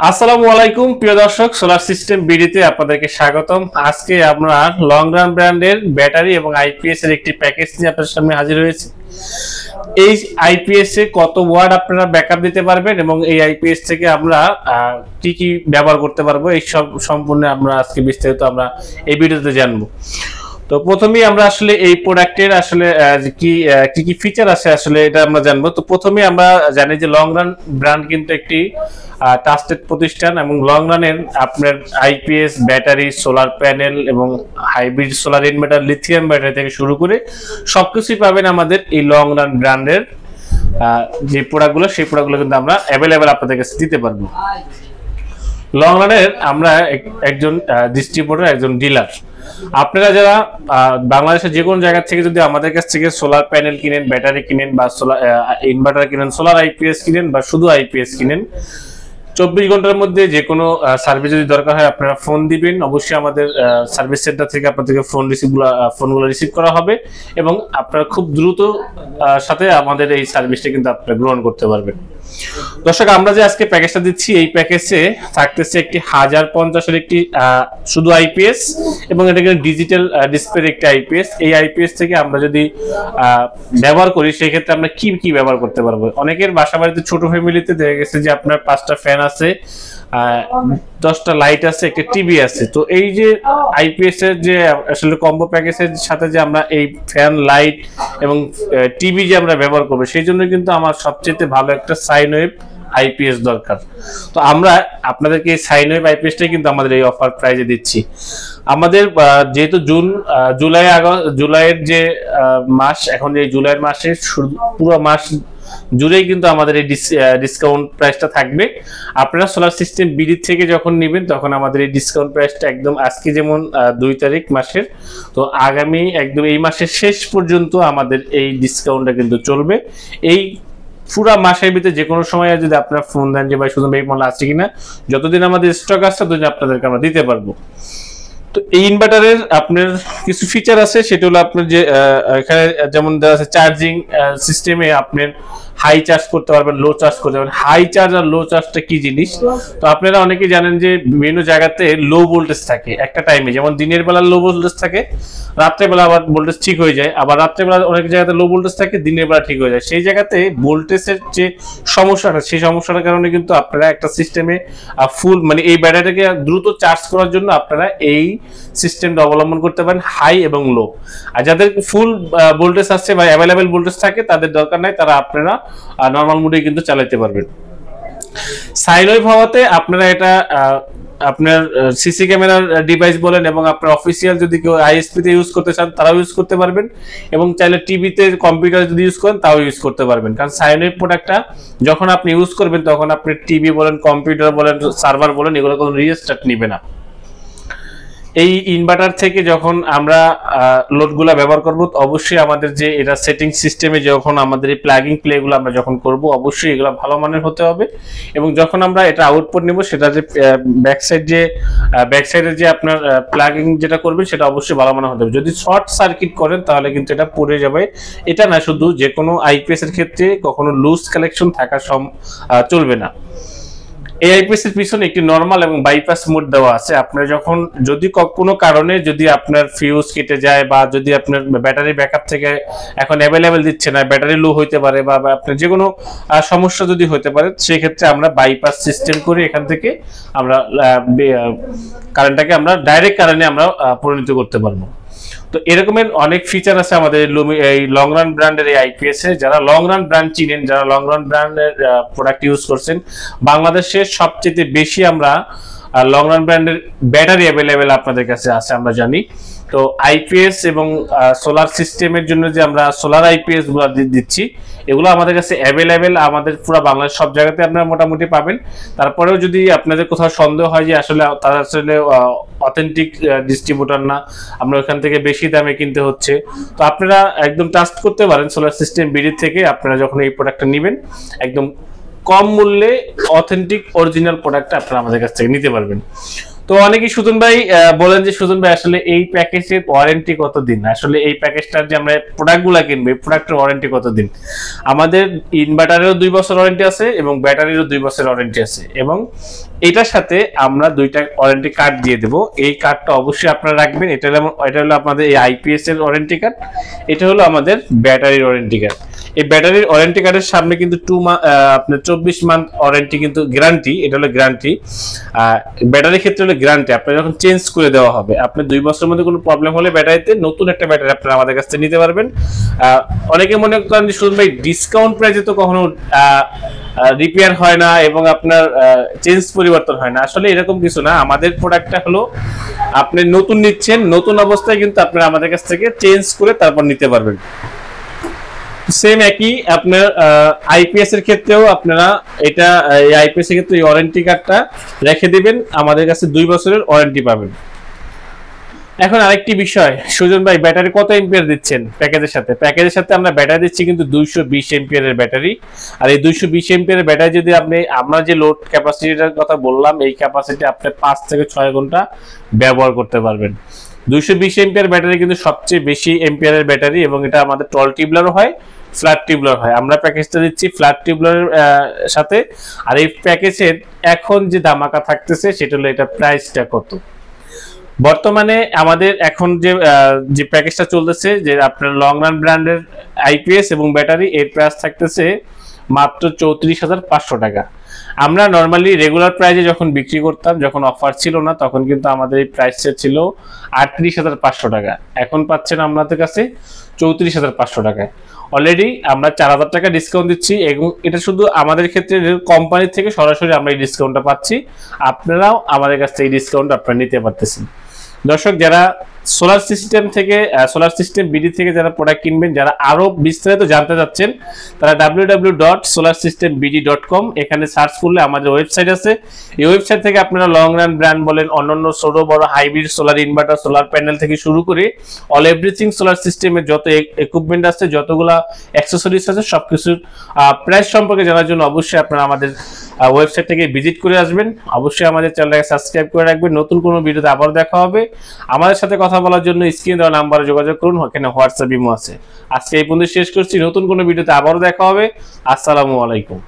আসসালামু আলাইকুম প্রিয় দর্শক, সোলার সিস্টেম বিডিতে আপনাদেরকে স্বাগতম। আজকে আমরা লং রান ব্র্যান্ডের ব্যাটারি এবং আইপিএস এর একটি প্যাকেজ নিয়ে আপনাদের সামনে হাজির হয়েছি। এই আইপিএস এ কত ওয়াট আপনারা ব্যাকআপ দিতে পারবেন এবং এই আইপিএস থেকে আমরা কি কি ব্যবহার করতে পারবো, এই সব সম্পূর্ণ আমরা আজকে বিস্তারিত আমরা এই ভিডিওতে জানবো। তো প্রথমেই আমরা আসলে এই প্রোডাক্টের আসলে কি কি ফিচার আছে আসলে এটা আমরা জানবো। তো প্রথমেই আমরা জানি যে লং রান ব্র্যান্ড কিন্তু একটি ট্রাস্টেড প্রতিষ্ঠান এবং লং রানের আপনার আইপিএস, ব্যাটারি, সোলার প্যানেল এবং hybrid solar inverter, lithium battery থেকে শুরু করে সবকিছুই পাবেন আমাদের এই লং রান ব্র্যান্ডের যে প্রোডাক্টগুলো, সেই প্রোডাক্টগুলো কিন্তু আমরা অ্যাভেলেবেল আপনাদের কাছে দিতে পারবো। লং রানের আমরা একজন ডিস্ট্রিবিউটর, একজন ডিলার। আপনারা যারা বাংলাদেশের যে কোনো জায়গা থেকে যদি আমাদের কাছ থেকে সোলার প্যানেল কিনেন, ব্যাটারি কিনেন বা সোলার ইনভার্টার কিনেন, সোলার আইপিএস কিনেন বা শুধু আইপিএস কিনেন, 24 ঘন্টার মধ্যে যে কোনো সার্ভিস যদি দরকার হয় আপনারা ফোন দিবেন। অবশ্যই আমাদের সার্ভিস সেন্টার থেকে আপনাদেরকে ফোনগুলো রিসিভ করা হবে এবং আপনারা খুব দ্রুত সাথে আমাদের এই সার্ভিসটা কিন্তু আপনারা গ্রহণ করতে পারবেন। দর্শক, আমরা যে আজকে প্যাকেজটা দিচ্ছি, এই প্যাকেজে থাকতেছে একটি 1050 একটি শুধু আইপিএস এবং এটা কিন্তু ডিজিটাল ডিসপ্লের একটি আইপিএস। এই আইপিএস থেকে আমরা যদি ব্যবহার করি সেই ক্ষেত্রে আমরা কি কি ব্যবহার করতে পারবো। অনেকের বাসা বাড়িতে ছোট ফ্যামিলিতে দেখা গেছে যে আপনার 5টা ফ্যান আছে, 10টা লাইট আছে, একটা টিভি আছে। তো এই যে আইপিএস এর যে আসলে কম্বো প্যাকেজের সাথে যে আমরা এই ফ্যান, লাইট এবং টিভি যে আমরা ব্যবহার করবো, সেই জন্য কিন্তু আমার সবচেয়ে ভালো একটা সাইন ওয়েভ আইপিএস দরকার। তো আমরা আপনাদেরকে এই সাইন ওয়েভ আইপিএসটাই কিন্তু আমাদের এই অফার প্রাইজে দিচ্ছি। আমাদের যেহেতু জুলাইয়ের যে মাস, এখন এই জুলাইয়ের মাসে পুরো মাস জুড়েই কিন্তু আমাদের এই ডিসকাউন্ট প্রাইসটা থাকবে। আপনারা সোলার সিস্টেম বিডি থেকে যখন নেবেন তখন আমাদের এই ডিসকাউন্ট প্রাইসটা একদম আজকে যেমন 2 তারিখ মাসের, তো আগামী একদম এই মাসের শেষ পর্যন্ত আমাদের এই ডিসকাউন্টটা কিন্তু চলবে। এই পুরা মাসের ভিতরে যে কোনো সময় যদি আপনারা ফোন দেন যে ভাই শুধু এই মাল আছে কিনা, যতদিন আমাদের স্টক আছে ততদিন আপনাদেরকে আমরা দিতে পারবো। তো এই ইনভার্টারের আপনার কিছু ফিচার আছে, সেটা হলো আপনার যে এখানে যেমন দেওয়া আছে চার্জিং সিস্টেমে আপনার হাই চার্জ করতে পারবেন, লো চার্জ করতে পারবেন। হাই চার্জ আর লো চার্জটা কি জিনিস, তো আপনারা অনেকেই জানেন যে বিভিন্ন জায়গাতে লো ভোল্টেজ থাকে একটা টাইমে, যেমন দিনের বেলা লো ভোল্টেজ থাকে, রাত্রেবেলা আবার ভোল্টেজ ঠিক হয়ে যায়, আবার রাত্রেবেলা অনেক জায়গাতে লো ভোল্টেজ থাকে, দিনের বেলা ঠিক হয়ে যায়। সেই জায়গাতে ভোল্টেজের যে সমস্যাটা, সেই সমস্যাটার কারণে কিন্তু আপনারা একটা সিস্টেমে ফুল মানে এই ব্যাটারিটাকে দ্রুত চার্জ করার জন্য আপনারা এই সিস্টেমটা অবলম্বন করতে পারেন, হাই এবং লো। আর যাদের ফুল ভোল্টেজ আসছে বা অ্যাভেলেবেল ভোল্টেজ থাকে তাদের দরকার নাই, তারা আপনারা নরমাল মোডে কিন্তু চালাতে পারবেন। সাইন ওয়েভ হওয়াতে আপনারা এটা আপনার সিসি ক্যামেরার ডিভাইস বলেন এবং আপনার অফিসিয়াল যদি কেউ আইএসপি তে ইউজ করতে চান তারাও ইউজ করতে পারবেন, এবং চাইলে টিভিতে, কম্পিউটার যদি ইউজ করেন তাও ইউজ করতে পারবেন। কারণ সাইন ওয়েভ প্রোডাক্টটা যখন আপনি ইউজ করবেন তখন আপনি টিভি বলেন, কম্পিউটার বলেন, সার্ভার বলেন, এগুলো কোনো রিস্টার্ট নেবে না। এই ইনভার্টার থেকে যখন আমরা লোডগুলা ব্যবহার করব, অবশ্যই আমাদের যে এটা সেটিং সিস্টেমে যখন আমাদের এই প্লাগিং প্লেগুলো আমরা যখন করব, অবশ্যই এগুলো ভালো মানের হতে হবে। এবং যখন আমরা এটা আউটপুট নেব, সেটা যে ব্যাক সাইডের যে আপনার প্লাগিং যেটা করবেন সেটা অবশ্যই ভালো মানের হতে হবে। যদি শর্ট সার্কিট করেন তাহলে কিন্তু এটা পুড়ে যাবে। এটা না, শুধু যে কোনো আইপিএস এর ক্ষেত্রে কখনো লুজ কালেকশন থাকা চলবে না। এই আইপিএস এর পিছনে একটি নরমাল এবং বাইপাস মোড দেওয়া আছে। আপনার যখন যদি কোনো কারণে যদি আপনার ফিউজ কেটে যায় বা যদি আপনার ব্যাটারি ব্যাকআপ থেকে এখন অ্যাভেলেবেল দিচ্ছে না, ব্যাটারি লো হইতে পারে বা আপনার যে কোনো সমস্যা যদি হতে পারে, সেই ক্ষেত্রে আমরা বাইপাস সিস্টেম করে এখান থেকে আমরা কারেন্টটাকে আমরা ডাইরেক্ট কারেন্টে আমরা পরিণত করতে পারবো। তো এরকমের অনেক ফিচার আছে আমাদের এই লং রান ব্র্যান্ডের এই আইপিএস এ। যারা লং রান ব্র্যান্ড চিনেন, যারা লং রান ব্র্যান্ডের প্রোডাক্ট ইউজ করছেন, বাংলাদেশে সবচেয়ে বেশি আমরা লং রান ব্র্যান্ডের ব্যাটারি অ্যাভেলেবেল আপনাদের কাছে আছে আমরা জানি। তো আইপিএস এবং সোলার সিস্টেমের জন্য যে আমরা সোলার আইপিএস গুলো দিচ্ছি, এগুলো আমাদের কাছে অ্যাভেলেবেল, আমাদের পুরো বাংলাদেশ সব জায়গাতে আপনারা মোটামুটি পাবেন। তারপরেও যদি আপনাদের কোথাও সন্দেহ হয় যে আসলে তারা আসলে অথেন্টিক ডিস্ট্রিবিউটর না, আমরা ওখান থেকে বেশি দামে কিনতে হচ্ছে, তো আপনারা একদম ট্রাস্ট করতে পারেন সোলার সিস্টেম বিডি থেকে। আপনারা যখন এই প্রোডাক্টটা নেবেন, একদম কম মূল্যে অথেন্টিক অরিজিনাল প্রোডাক্টটা আপনারা আমাদের কাছ থেকে নিতে পারবেন। তো অনেকেই সুজন ভাই বলেন যে সুজন ভাই আসলে এই প্যাকেজের ওয়ারেন্টি কতদিন, আসলে এই প্যাকেজটার যে আমরা প্রোডাক্টগুলো কিনবো প্রোডাক্টের ওয়ারেন্টি কতদিন। আমাদের ইনভার্টারেরও 2 বছর ওয়ারেন্টি আছে এবং ব্যাটারিরও 2 বছর ওয়ারেন্টি আছে, এবং এটার সাথে আমরা 2টা ওয়ারেন্টি কার্ড দিয়ে দেবো। এই কার্ডটা অবশ্যই আপনারা রাখবেন। এটা হলো আপনাদের এই আইপিএস এর ওয়ারেন্টি কার্ড, এটা হলো আমাদের ব্যাটারির ওয়ারেন্টি কার্ড। এই ব্যাটারির ওয়ারেন্টি কার্ডের সামনে কিন্তু আপনার 24 মান্থ ওয়ারেন্টি কিন্তু গ্যারান্টি, এটা হলো গ্যারান্টি। ব্যাটারির ক্ষেত্রে হলো গ্যারান্টি, আপনার যখন চেঞ্জ করে দেওয়া হবে, আপনার 2 বছরের মধ্যে কোনো প্রবলেম হলে ব্যাটারিতে নতুন একটা ব্যাটারি আপনারা আমাদের কাছ থেকে নিতে পারবেন। অনেকে মনে করেন যে শুধু ভাই ডিসকাউন্ট প্রাইসে তো কখনো রিপেয়ার হয় না এবং আপনার চেঞ্জ পরিবর্তন হয় না, আসলে এরকম কিছু না। আমাদের প্রোডাক্টটা হলো আপনি নতুন নিচ্ছেন, নতুন অবস্থায় কিন্তু আপনারা আমাদের কাছ থেকে চেঞ্জ করে তারপর নিতে পারবেন। সেম একই আপনার আইপিএস এর ক্ষেত্রেও আপনারা এটা আইপিএস এর ক্ষেত্রে ওয়ারেন্টি কার্ডটা রেখে দিবেন, আমাদের কাছে 2 বছরের ওয়ারেন্টি পাবেন। এখন আরেকটি বিষয়, সুজন ভাই ব্যাটারি কত এম্পিয়ার দিচ্ছেন প্যাকেজের সাথে? প্যাকেজের সাথে আমরা ব্যাটারি দিচ্ছি কিন্তু 220 এম্পিয়ারের ব্যাটারি। আর এই 220 এম্পিয়ারের ব্যাটারি যদি আমরা যে লোড ক্যাপাসিটিটার কথা বললাম, এই ক্যাপাসিটি আপনি 5 থেকে 6 ঘন্টা ব্যবহার করতে পারবেন। 220 এম্পিয়ার ব্যাটারি কিন্তু সবচেয়ে বেশি এম্পিয়ারের ব্যাটারি, এবং এটা আমাদের টল টিউবলারও হয়, ফ্ল্যাট টিউবলার হয়। আমরা প্যাকেজটা দিচ্ছি ফ্ল্যাট টিউবলারের সাথে। আর এই প্যাকেজের এখন যে ধামাকা থাকতেছে সেটা হলো এটা প্রাইসটা কত। বর্তমানে আমাদের এখন যে প্যাকেজটা চলতেছে, যে আপনার লং রান ব্র্যান্ডের আইপিএস এবং ব্যাটারি, এর প্রাইস থাকতেছে মাত্র 34,500 টাকা। আমরা নরমালি রেগুলার প্রাইসে যখন বিক্রি করতাম, যখন অফার ছিল না, তখন কিন্তু আমাদের এই প্রাইসটা ছিল 38,500 টাকা। এখন পাচ্ছেন আমাদের কাছে 34,500 টাকায়। অলরেডি আমরা 4,000 টাকা ডিসকাউন্ট দিচ্ছি, এবং এটা শুধু আমাদের ক্ষেত্রে কোম্পানি থেকে সরাসরি আমরা এই ডিসকাউন্টটা পাচ্ছি। আপনারাও আমাদের কাছ থেকে এই ডিসকাউন্ট আপনারা নিতে পারতেছেন। দর্শক, যারা সোলার সিস্টেম বিডি থেকে যারা প্রোডাক্ট কিনবেন, যারা আরো বিস্তারিত জানতে চাচ্ছেন, তারা www.solarsystembd.com এখানে সার্চ করলে আমাদের ওয়েবসাইট আছে। এই ওয়েবসাইট থেকে আপনারা লং রান ব্র্যান্ড বলেন, অন্যান্য ছোট বড় hybrid solar inverter, solar panel থেকে শুরু করে অল এভরিথিং সোলার সিস্টেমের যত ইকুইপমেন্ট আছে, যতগুলা অ্যাক্সেসরিজ আছে, সবকিছুর প্রাইস সম্পর্কে জানার জন্য অবশ্যই আপনারা আমাদের ওয়েবসাইট থেকে ভিজিট করে আসবেন। অবশ্যই আমাদের চ্যানেলটাকে সাবস্ক্রাইব করে রাখবেন। নতুন কোনো ভিডিওতে আবার দেখা হবে। আমাদের সাথে কথা বলার জন্য স্ক্রিনে দেওয়া নাম্বারে যোগাযোগ করুন, ওখানে হোয়াটসঅ্যাপ ইমো আছে। আজকে এই পর্যন্ত শেষ করছি, নতুন কোনো ভিডিওতে আবারও দেখা হবে। আসসালামু আলাইকুম।